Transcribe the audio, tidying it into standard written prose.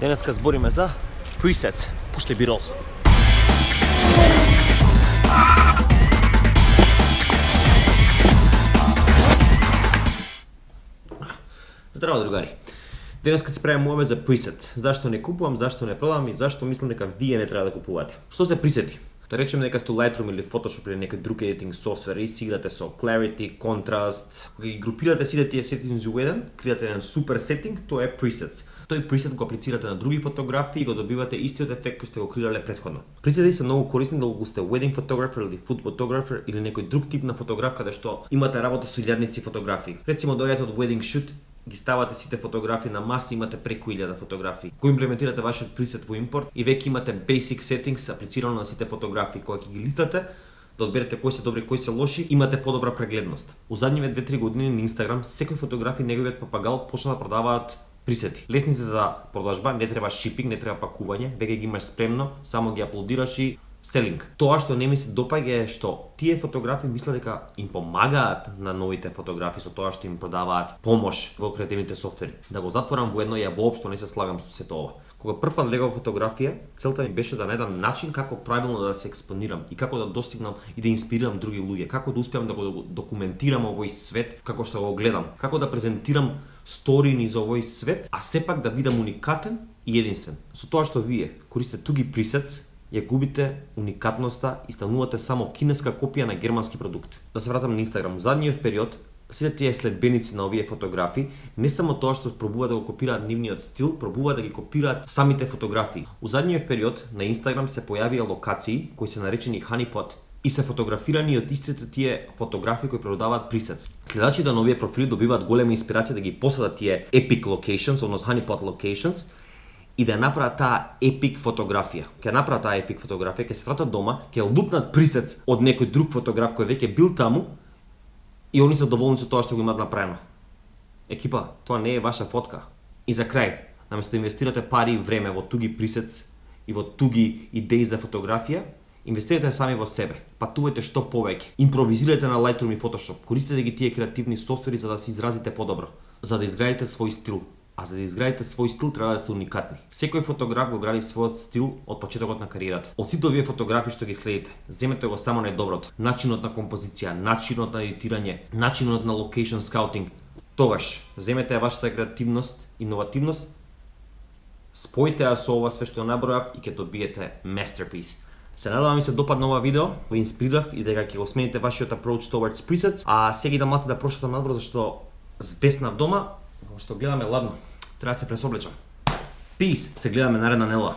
Денеска збориме за presets. Пуште бирол. Здраво, другари. Денеска се правим мове за preset. Зашто не купувам, зашто не продавам и зашто мислам дека вие не треба да купувате. Што се пресети? Да речем дека сте Lightroom или Photoshop или некој друг editing софтвер и си играте со clarity, contrast, кога ги групирате сите тие settings во еден, креирате еден супер setting, тоа е presets. Тој пресет го аплицирате на други фотографии и го добивате истиот ефект кој сте го креирале претходно. Пресети се многу корисни доколку сте wedding photographer или food photographer или некој друг тип на фотограф каде што имате работа со илјадници фотографии. Рецимо доаѓате од wedding shoot, ги ставате сите фотографии на маса, имате преку 1000 фотографии. Го имплементирате вашиот пресет во импорт и веќе имате basic settings аплицирано на сите фотографии. Кога ќе ги листате, да одберете кои се добри, кои се лоши, имате подобра прегледност. У задниве 2-3 години на Instagram секој фотографи неговиот папагал почна да продаваат пресети. Лесни се за продажба, не треба шипинг, не треба пакување, веќе ги имаш спремно, само ги аплодираш и селинг. Тоа што не ми се допаѓа е што тие фотографи мислат дека им помагаат на новите фотографи со тоа што им продаваат помош во креативните софтвери. Да го затворам во едно, ја воопшто не се слагам со сето ова. Кога првпат легав фотографија, целта ми беше да најдам начин како правилно да се експонирам и како да достигнам и да инспирирам други луѓе, како да успеам да го документирам овој свет како што го гледам, како да презентирам сторини за овој свет, а сепак да бидам уникатен и единствен. Со тоа што вие користите туги presets, ја губите уникатноста и станувате само кинеска копија на германски продукт. Да се вратам на Instagram. Задниот период, сите тие следбеници на овие фотографии, не само тоа што пробуваат да го копираат нивниот стил, пробуваат да ги копираат самите фотографии. У задниот период на Instagram се појавија локации кои се наречени honeypot и се фотографирани од истите тие фотографии кои продаваат presets. Следачите на овие профили добиваат голема инспирација да ги посадат тие epic locations, односно honeypot locations, и да направат таа епик фотографија. Ќе направат таа епик фотографија, ќе се вратат дома, ќе лупнат presets од некој друг фотограф кој веќе бил таму и они се доволни со тоа што го имаат направено. Екипа, тоа не е ваша фотка. И за крај, наместо да инвестирате пари и време во туги presets и во туги идеи за фотографија, инвестирате сами во себе. Патувајте што повеќе. Импровизирате на Lightroom и Photoshop. Користете ги тие креативни софтвери за да се изразите подобро, за да изградите свој стил. А за да изградите свој стил треба да сте уникатни. Секој фотограф го гради својот стил од почетокот на кариерата. Од сите овие фотографи што ги следите, земете го само најдоброто. Начинот на композиција, начинот на едитирање, начинот на location scouting. Тогаш земете вашата креативност, иновативност, спојте ја со ова све што набројав и ќе добиете masterpiece. Се надевам ви се допадна ова видео, го инспирирав и дека ќе го смените вашиот approach towards presets, а сега идам малку да прошетам надвор зашто збеснав дома. Што гледаме ладно, треба да се пресоблечам. Peace, се гледаме наредна недела.